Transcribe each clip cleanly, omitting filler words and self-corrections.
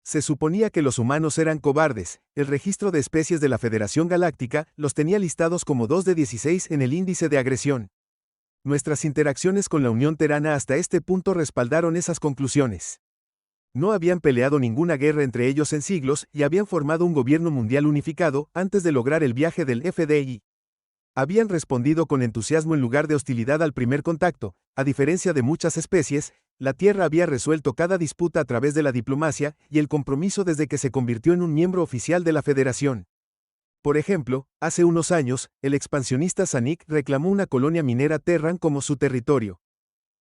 Se suponía que los humanos eran cobardes. El registro de especies de la Federación Galáctica los tenía listados como 2 de 16 en el índice de agresión. Nuestras interacciones con la Unión Terana hasta este punto respaldaron esas conclusiones. No habían peleado ninguna guerra entre ellos en siglos y habían formado un gobierno mundial unificado antes de lograr el viaje del FDI. Habían respondido con entusiasmo en lugar de hostilidad al primer contacto. A diferencia de muchas especies, la Tierra había resuelto cada disputa a través de la diplomacia y el compromiso desde que se convirtió en un miembro oficial de la Federación. Por ejemplo, hace unos años, el expansionista Zanik reclamó una colonia minera Terran como su territorio.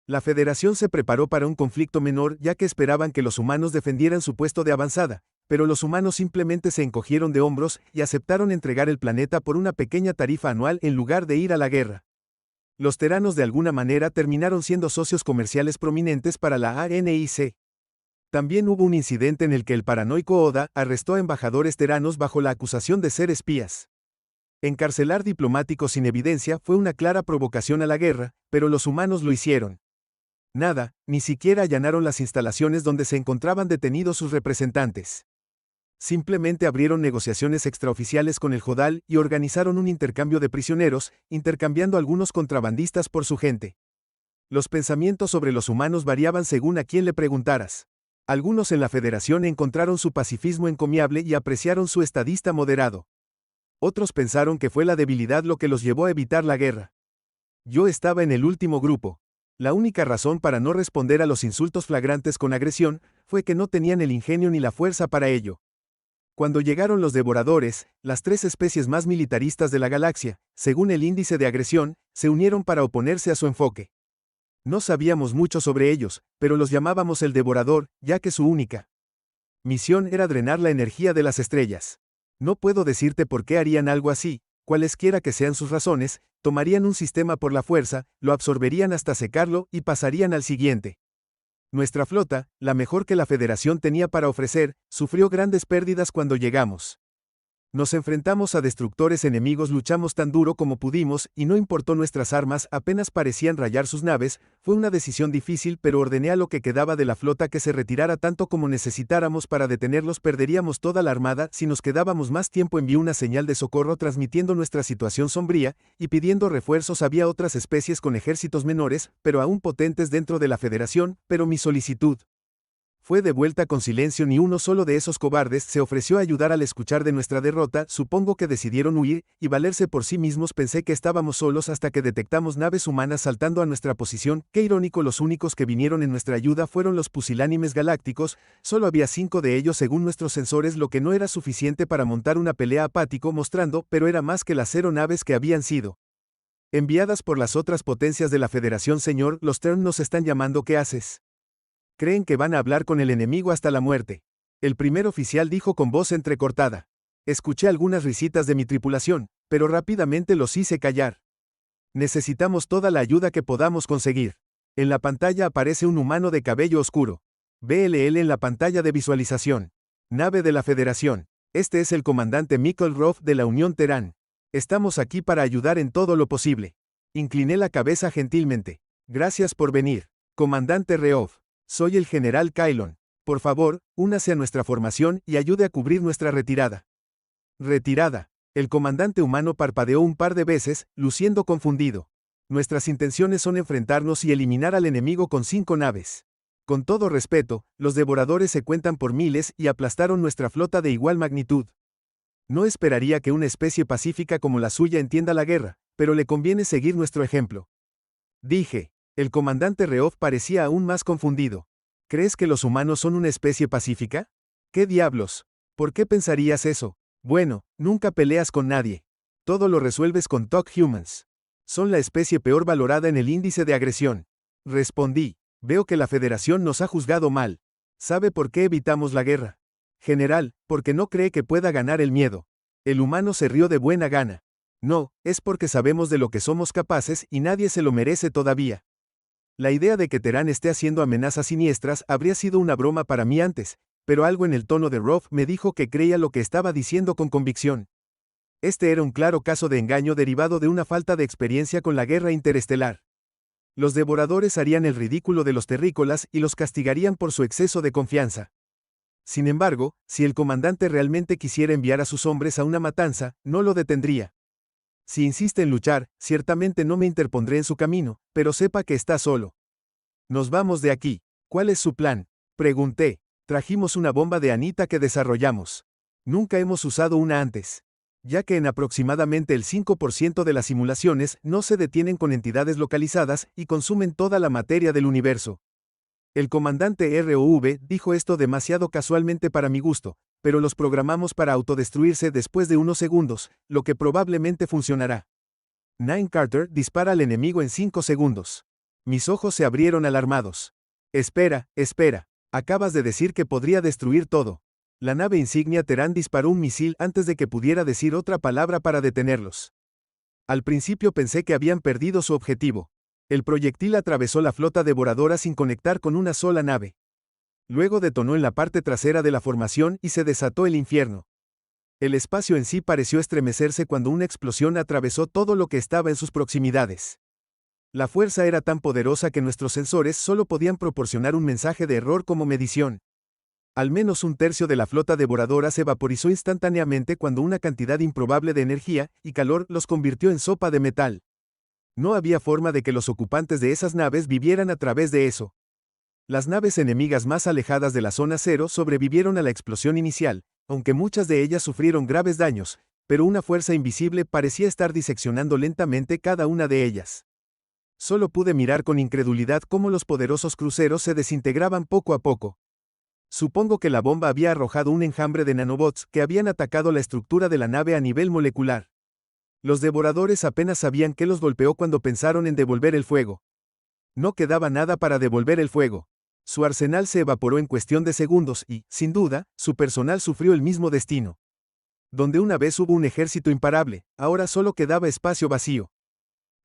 La Federación se preparó para un conflicto menor ya que esperaban que los humanos defendieran su puesto de avanzada, pero los humanos simplemente se encogieron de hombros y aceptaron entregar el planeta por una pequeña tarifa anual en lugar de ir a la guerra. Los teranos de alguna manera terminaron siendo socios comerciales prominentes para la ANIC. También hubo un incidente en el que el paranoico Oda arrestó a embajadores teranos bajo la acusación de ser espías. Encarcelar diplomáticos sin evidencia fue una clara provocación a la guerra, pero los humanos lo hicieron. Nada, ni siquiera allanaron las instalaciones donde se encontraban detenidos sus representantes. Simplemente abrieron negociaciones extraoficiales con el Jodal y organizaron un intercambio de prisioneros, intercambiando algunos contrabandistas por su gente. Los pensamientos sobre los humanos variaban según a quién le preguntaras. Algunos en la Federación encontraron su pacifismo encomiable y apreciaron su estadista moderado. Otros pensaron que fue la debilidad lo que los llevó a evitar la guerra. Yo estaba en el último grupo. La única razón para no responder a los insultos flagrantes con agresión fue que no tenían el ingenio ni la fuerza para ello. Cuando llegaron los devoradores, las 3 especies más militaristas de la galaxia, según el índice de agresión, se unieron para oponerse a su enfoque. No sabíamos mucho sobre ellos, pero los llamábamos el devorador, ya que su única misión era drenar la energía de las estrellas. No puedo decirte por qué harían algo así, cualesquiera que sean sus razones, tomarían un sistema por la fuerza, lo absorberían hasta secarlo y pasarían al siguiente. Nuestra flota, la mejor que la Federación tenía para ofrecer, sufrió grandes pérdidas cuando llegamos. Nos enfrentamos a destructores enemigos, luchamos tan duro como pudimos y no importó nuestras armas, apenas parecían rayar sus naves. Fue una decisión difícil, pero ordené a lo que quedaba de la flota que se retirara tanto como necesitáramos para detenerlos. Perderíamos toda la armada si nos quedábamos más tiempo. Envié una señal de socorro transmitiendo nuestra situación sombría y pidiendo refuerzos. Había otras especies con ejércitos menores, pero aún potentes dentro de la Federación, pero mi solicitud fue devuelta con silencio. Ni uno solo de esos cobardes se ofreció a ayudar al escuchar de nuestra derrota. Supongo que decidieron huir y valerse por sí mismos. Pensé que estábamos solos hasta que detectamos naves humanas saltando a nuestra posición. Qué irónico, los únicos que vinieron en nuestra ayuda fueron los pusilánimes galácticos. Solo había 5 de ellos según nuestros sensores, lo que no era suficiente para montar una pelea apático mostrando, pero era más que las 0 naves que habían sido enviadas por las otras potencias de la Federación. Señor, los Terran nos están llamando. ¿Qué haces? Creen que van a hablar con el enemigo hasta la muerte. El primer oficial dijo con voz entrecortada. Escuché algunas risitas de mi tripulación, pero rápidamente los hice callar. Necesitamos toda la ayuda que podamos conseguir. En la pantalla aparece un humano de cabello oscuro. BLL en la pantalla de visualización. Nave de la Federación. Este es el comandante Mikkel Roth de la Unión Terán. Estamos aquí para ayudar en todo lo posible. Incliné la cabeza gentilmente. Gracias por venir, comandante Reov. Soy el general Kylon. Por favor, únase a nuestra formación y ayude a cubrir nuestra retirada. ¿Retirada? El comandante humano parpadeó un par de veces, luciendo confundido. Nuestras intenciones son enfrentarnos y eliminar al enemigo con 5 naves. Con todo respeto, los devoradores se cuentan por miles y aplastaron nuestra flota de igual magnitud. No esperaría que una especie pacífica como la suya entienda la guerra, pero le conviene seguir nuestro ejemplo. Dije. El comandante Reov parecía aún más confundido. ¿Crees que los humanos son una especie pacífica? ¿Qué diablos? ¿Por qué pensarías eso? Bueno, nunca peleas con nadie. Todo lo resuelves con Talk Humans. Son la especie peor valorada en el índice de agresión. Respondí. Veo que la Federación nos ha juzgado mal. ¿Sabe por qué evitamos la guerra? General, porque no cree que pueda ganar el miedo. El humano se rió de buena gana. No, es porque sabemos de lo que somos capaces y nadie se lo merece todavía. La idea de que Terán esté haciendo amenazas siniestras habría sido una broma para mí antes, pero algo en el tono de Roth me dijo que creía lo que estaba diciendo con convicción. Este era un claro caso de engaño derivado de una falta de experiencia con la guerra interestelar. Los devoradores harían el ridículo de los terrícolas y los castigarían por su exceso de confianza. Sin embargo, si el comandante realmente quisiera enviar a sus hombres a una matanza, no lo detendría. Si insiste en luchar, ciertamente no me interpondré en su camino, pero sepa que está solo. Nos vamos de aquí. ¿Cuál es su plan? Pregunté. Trajimos una bomba de Anita que desarrollamos. Nunca hemos usado una antes. Ya que en aproximadamente el 5% de las simulaciones no se detienen con entidades localizadas y consumen toda la materia del universo. El comandante ROV dijo esto demasiado casualmente para mi gusto, pero los programamos para autodestruirse después de unos segundos, lo que probablemente funcionará. Nine Carter dispara al enemigo en 5 segundos. Mis ojos se abrieron alarmados. Espera, acabas de decir que podría destruir todo. La nave insignia Terán disparó un misil antes de que pudiera decir otra palabra para detenerlos. Al principio pensé que habían perdido su objetivo. El proyectil atravesó la flota devoradora sin conectar con una sola nave. Luego detonó en la parte trasera de la formación y se desató el infierno. El espacio en sí pareció estremecerse cuando una explosión atravesó todo lo que estaba en sus proximidades. La fuerza era tan poderosa que nuestros sensores solo podían proporcionar un mensaje de error como medición. Al menos un tercio de la flota devoradora se vaporizó instantáneamente cuando una cantidad improbable de energía y calor los convirtió en sopa de metal. No había forma de que los ocupantes de esas naves vivieran a través de eso. Las naves enemigas más alejadas de la zona cero sobrevivieron a la explosión inicial, aunque muchas de ellas sufrieron graves daños, pero una fuerza invisible parecía estar diseccionando lentamente cada una de ellas. Solo pude mirar con incredulidad cómo los poderosos cruceros se desintegraban poco a poco. Supongo que la bomba había arrojado un enjambre de nanobots que habían atacado la estructura de la nave a nivel molecular. Los devoradores apenas sabían qué los golpeó cuando pensaron en devolver el fuego. No quedaba nada para devolver el fuego. Su arsenal se evaporó en cuestión de segundos y, sin duda, su personal sufrió el mismo destino. Donde una vez hubo un ejército imparable, ahora solo quedaba espacio vacío.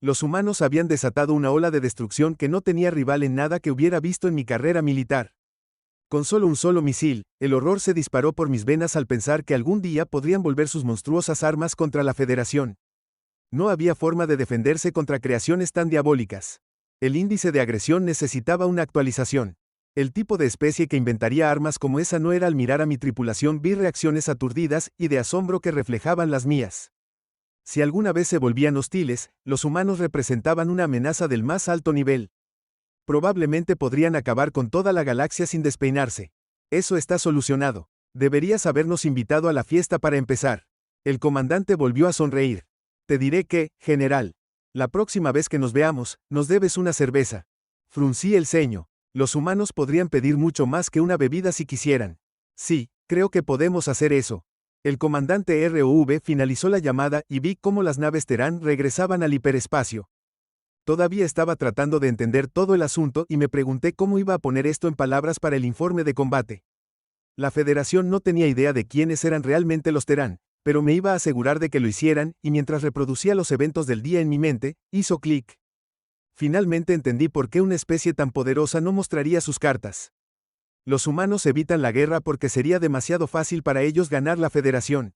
Los humanos habían desatado una ola de destrucción que no tenía rival en nada que hubiera visto en mi carrera militar. Con solo un solo misil, el horror se disparó por mis venas al pensar que algún día podrían volver sus monstruosas armas contra la Federación. No había forma de defenderse contra creaciones tan diabólicas. El índice de agresión necesitaba una actualización. El tipo de especie que inventaría armas como esa no era. Al mirar a mi tripulación vi reacciones aturdidas y de asombro que reflejaban las mías. Si alguna vez se volvían hostiles, los humanos representaban una amenaza del más alto nivel. Probablemente podrían acabar con toda la galaxia sin despeinarse. Eso está solucionado. Deberías habernos invitado a la fiesta para empezar. El comandante volvió a sonreír. Te diré que, general, la próxima vez que nos veamos, nos debes una cerveza. Fruncí el ceño. Los humanos podrían pedir mucho más que una bebida si quisieran. Sí, creo que podemos hacer eso. El comandante ROV finalizó la llamada y vi cómo las naves Terán regresaban al hiperespacio. Todavía estaba tratando de entender todo el asunto y me pregunté cómo iba a poner esto en palabras para el informe de combate. La Federación no tenía idea de quiénes eran realmente los Terán, pero me iba a asegurar de que lo hicieran, y mientras reproducía los eventos del día en mi mente, hizo clic. Finalmente entendí por qué una especie tan poderosa no mostraría sus cartas. Los humanos evitan la guerra porque sería demasiado fácil para ellos ganar la Federación.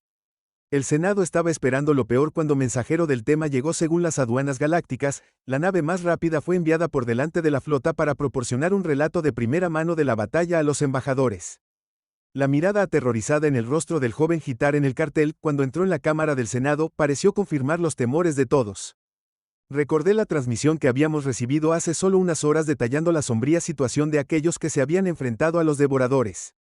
El Senado estaba esperando lo peor cuando mensajero del tema llegó. Según las aduanas galácticas, la nave más rápida fue enviada por delante de la flota para proporcionar un relato de primera mano de la batalla a los embajadores. La mirada aterrorizada en el rostro del joven Hitar en el cartel, cuando entró en la Cámara del Senado, pareció confirmar los temores de todos. Recordé la transmisión que habíamos recibido hace solo unas horas detallando la sombría situación de aquellos que se habían enfrentado a los devoradores.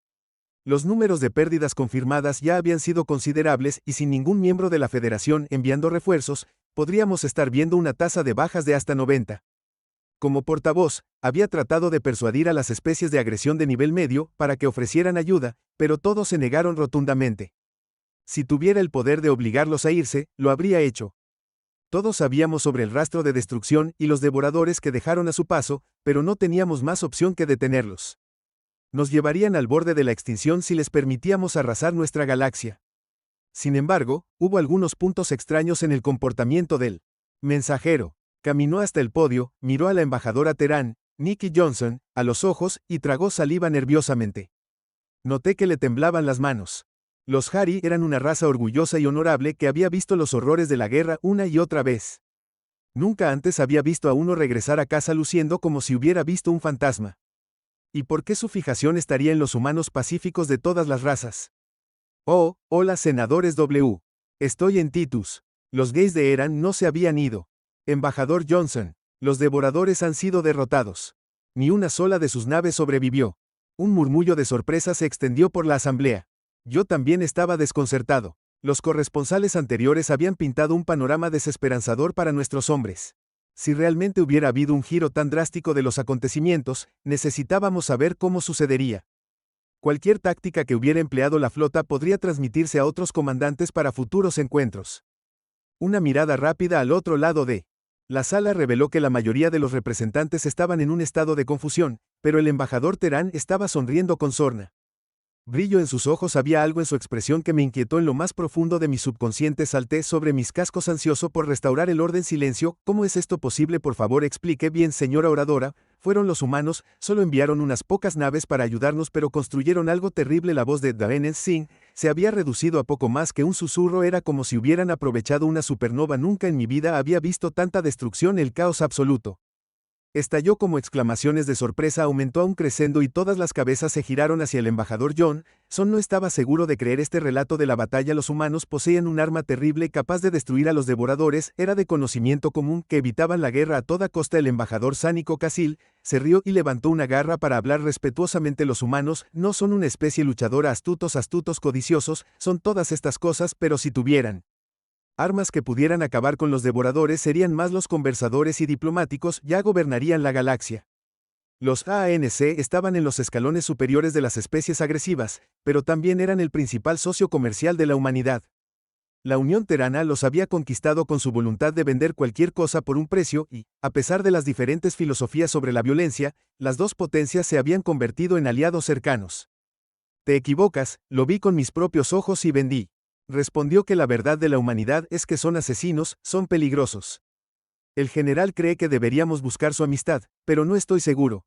Los números de pérdidas confirmadas ya habían sido considerables y sin ningún miembro de la Federación enviando refuerzos, podríamos estar viendo una tasa de bajas de hasta 90. Como portavoz, había tratado de persuadir a las especies de agresión de nivel medio para que ofrecieran ayuda, pero todos se negaron rotundamente. Si tuviera el poder de obligarlos a irse, lo habría hecho. Todos sabíamos sobre el rastro de destrucción y los devoradores que dejaron a su paso, pero no teníamos más opción que detenerlos. Nos llevarían al borde de la extinción si les permitíamos arrasar nuestra galaxia. Sin embargo, hubo algunos puntos extraños en el comportamiento del mensajero. Caminó hasta el podio, miró a la embajadora Terán, Nikki Johnson, a los ojos y tragó saliva nerviosamente. Noté que le temblaban las manos. Los Hari eran una raza orgullosa y honorable que había visto los horrores de la guerra una y otra vez. Nunca antes había visto a uno regresar a casa luciendo como si hubiera visto un fantasma. ¿Y por qué su fijación estaría en los humanos pacíficos de todas las razas? Oh, hola senadores W. Estoy en Titus. Los gays de Eran no se habían ido. Embajador Johnson, los devoradores han sido derrotados. Ni una sola de sus naves sobrevivió. Un murmullo de sorpresa se extendió por la asamblea. Yo también estaba desconcertado. Los corresponsales anteriores habían pintado un panorama desesperanzador para nuestros hombres. Si realmente hubiera habido un giro tan drástico de los acontecimientos, necesitábamos saber cómo sucedería. Cualquier táctica que hubiera empleado la flota podría transmitirse a otros comandantes para futuros encuentros. Una mirada rápida al otro lado de la sala reveló que la mayoría de los representantes estaban en un estado de confusión, pero el embajador Terán estaba sonriendo con sorna. Brillo en sus ojos, había algo en su expresión que me inquietó en lo más profundo de mi subconsciente. Salté sobre mis cascos ansioso por restaurar el orden. Silencio, ¿cómo es esto posible? Por favor explique bien, señora oradora. Fueron los humanos, solo enviaron unas pocas naves para ayudarnos, pero construyeron algo terrible. La voz de Darren Singh se había reducido a poco más que un susurro. Era como si hubieran aprovechado una supernova. Nunca en mi vida había visto tanta destrucción, el caos absoluto. Estalló como exclamaciones de sorpresa, aumentó a un crescendo y todas las cabezas se giraron hacia el embajador John. Son no estaba seguro de creer este relato de la batalla. Los humanos poseían un arma terrible capaz de destruir a los devoradores. Era de conocimiento común que evitaban la guerra a toda costa. El embajador Sánico Casil se rió y levantó una garra para hablar respetuosamente. Los humanos no son una especie luchadora. Astutos, codiciosos, son todas estas cosas, pero si tuvieran armas que pudieran acabar con los devoradores, serían más los conversadores y diplomáticos, ya gobernarían la galaxia. Los ANC estaban en los escalones superiores de las especies agresivas, pero también eran el principal socio comercial de la humanidad. La Unión Terana los había conquistado con su voluntad de vender cualquier cosa por un precio y, a pesar de las diferentes filosofías sobre la violencia, las dos potencias se habían convertido en aliados cercanos. Te equivocas, lo vi con mis propios ojos y vendí. Respondió que la verdad de la humanidad es que son asesinos, son peligrosos. El general cree que deberíamos buscar su amistad, pero no estoy seguro.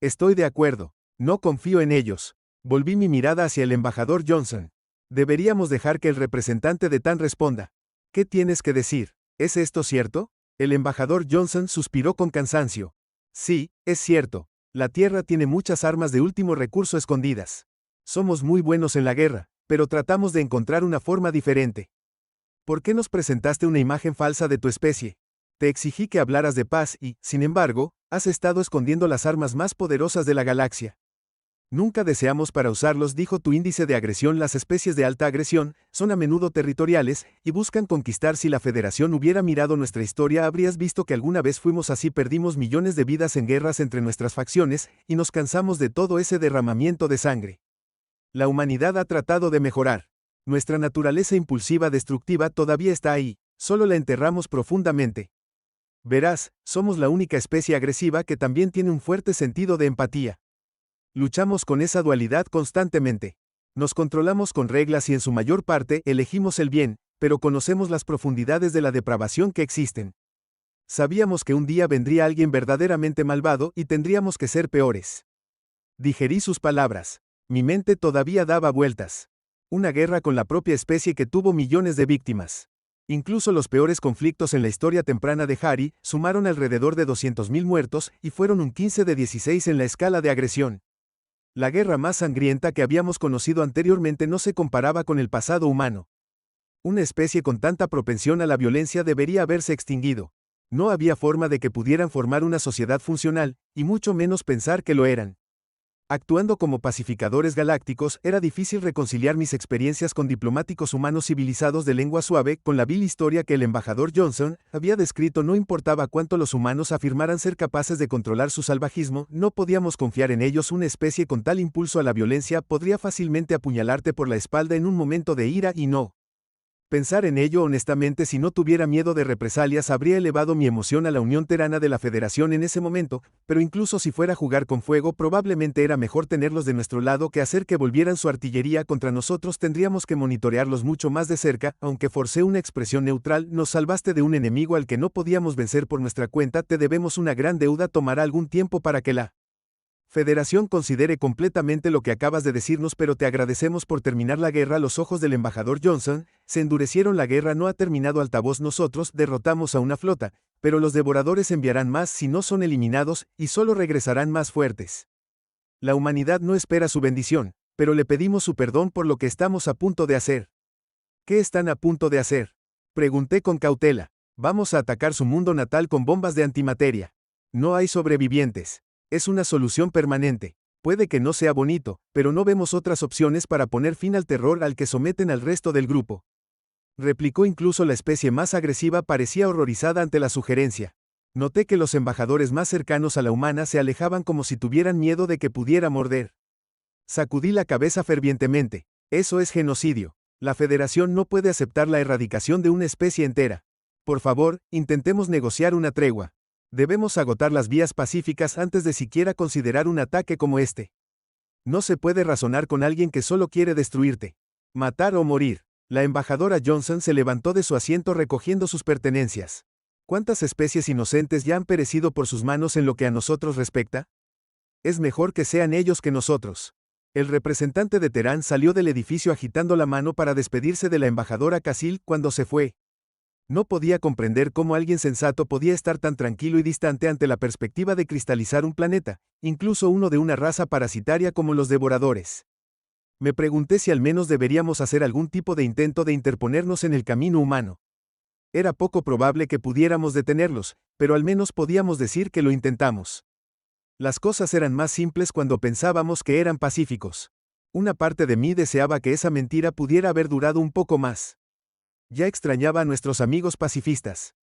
Estoy de acuerdo. No confío en ellos. Volví mi mirada hacia el embajador Johnson. Deberíamos dejar que el representante de Tan responda. ¿Qué tienes que decir? ¿Es esto cierto? El embajador Johnson suspiró con cansancio. Sí, es cierto. La Tierra tiene muchas armas de último recurso escondidas. Somos muy buenos en la guerra, pero tratamos de encontrar una forma diferente. ¿Por qué nos presentaste una imagen falsa de tu especie? Te exigí que hablaras de paz y, sin embargo, has estado escondiendo las armas más poderosas de la galaxia. Nunca deseamos para usarlos, dijo tu índice de agresión. Las especies de alta agresión son a menudo territoriales y buscan conquistar. Si la Federación hubiera mirado nuestra historia, habrías visto que alguna vez fuimos así. Perdimos millones de vidas en guerras entre nuestras facciones y nos cansamos de todo ese derramamiento de sangre. La humanidad ha tratado de mejorar. Nuestra naturaleza impulsiva destructiva todavía está ahí, solo la enterramos profundamente. Verás, somos la única especie agresiva que también tiene un fuerte sentido de empatía. Luchamos con esa dualidad constantemente. Nos controlamos con reglas y en su mayor parte elegimos el bien, pero conocemos las profundidades de la depravación que existen. Sabíamos que un día vendría alguien verdaderamente malvado y tendríamos que ser peores. Digerí sus palabras. Mi mente todavía daba vueltas. Una guerra con la propia especie que tuvo millones de víctimas. Incluso los peores conflictos en la historia temprana de Hari sumaron alrededor de 200.000 muertos y fueron un 15 de 16 en la escala de agresión. La guerra más sangrienta que habíamos conocido anteriormente no se comparaba con el pasado humano. Una especie con tanta propensión a la violencia debería haberse extinguido. No había forma de que pudieran formar una sociedad funcional, y mucho menos pensar que lo eran. Actuando como pacificadores galácticos, era difícil reconciliar mis experiencias con diplomáticos humanos civilizados de lengua suave con la vil historia que el embajador Johnson había descrito. No importaba cuánto los humanos afirmaran ser capaces de controlar su salvajismo, no podíamos confiar en ellos. Una especie con tal impulso a la violencia podría fácilmente apuñalarte por la espalda en un momento de ira y no. Pensar en ello honestamente, si no tuviera miedo de represalias, habría elevado mi emoción a la Unión Terana de la Federación en ese momento, pero incluso si fuera a jugar con fuego, probablemente era mejor tenerlos de nuestro lado que hacer que volvieran su artillería contra nosotros. Tendríamos que monitorearlos mucho más de cerca. Aunque forcé una expresión neutral, nos salvaste de un enemigo al que no podíamos vencer por nuestra cuenta. Te debemos una gran deuda. Tomará algún tiempo para que la Federación considere completamente lo que acabas de decirnos, pero te agradecemos por terminar la guerra. Los ojos del embajador Johnson se endurecieron. La guerra no ha terminado. Altavoz: nosotros derrotamos a una flota, pero los devoradores enviarán más si no son eliminados, y solo regresarán más fuertes. La humanidad no espera su bendición, pero le pedimos su perdón por lo que estamos a punto de hacer. ¿Qué están a punto de hacer? Pregunté con cautela. Vamos a atacar su mundo natal con bombas de antimateria. No hay sobrevivientes. Es una solución permanente. Puede que no sea bonito, pero no vemos otras opciones para poner fin al terror al que someten al resto del grupo. Replicó. Incluso la especie más agresiva parecía horrorizada ante la sugerencia. Noté que los embajadores más cercanos a la humana se alejaban como si tuvieran miedo de que pudiera morder. Sacudí la cabeza fervientemente. Eso es genocidio. La Federación no puede aceptar la erradicación de una especie entera. Por favor, intentemos negociar una tregua. Debemos agotar las vías pacíficas antes de siquiera considerar un ataque como este. No se puede razonar con alguien que solo quiere destruirte. Matar o morir. La embajadora Johnson se levantó de su asiento recogiendo sus pertenencias. ¿Cuántas especies inocentes ya han perecido por sus manos en lo que a nosotros respecta? Es mejor que sean ellos que nosotros. El representante de Terán salió del edificio agitando la mano para despedirse de la embajadora Casil cuando se fue. No podía comprender cómo alguien sensato podía estar tan tranquilo y distante ante la perspectiva de cristalizar un planeta, incluso uno de una raza parasitaria como los devoradores. Me pregunté si al menos deberíamos hacer algún tipo de intento de interponernos en el camino humano. Era poco probable que pudiéramos detenerlos, pero al menos podíamos decir que lo intentamos. Las cosas eran más simples cuando pensábamos que eran pacíficos. Una parte de mí deseaba que esa mentira pudiera haber durado un poco más. Ya extrañaba a nuestros amigos pacifistas.